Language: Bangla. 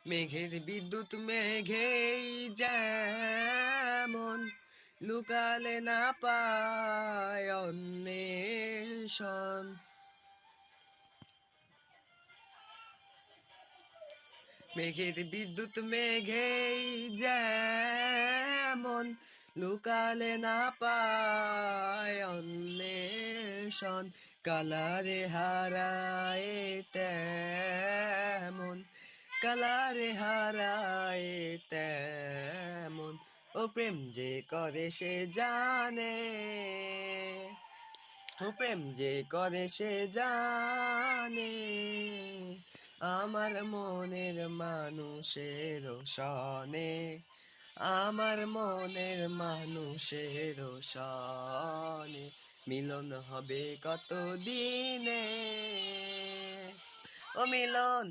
মেঘের বিদ্যুৎ মেঘেই যেমন লুকালে না পায় অন্বেষণ। মেঘের বিদ্যুৎ মেঘেই যেমন লুকালে না পায় অন্বেষণ। কালারে হারায় তেমন, কালারে হারায় তেমন। ও প্রেম যে করে সে জানে, ও প্রেম যে করে সে জানে। আমার মনের মানুষের সনে, আমার মনের মানুষের সনে মিলন হবে কত দিনে, ও মিলন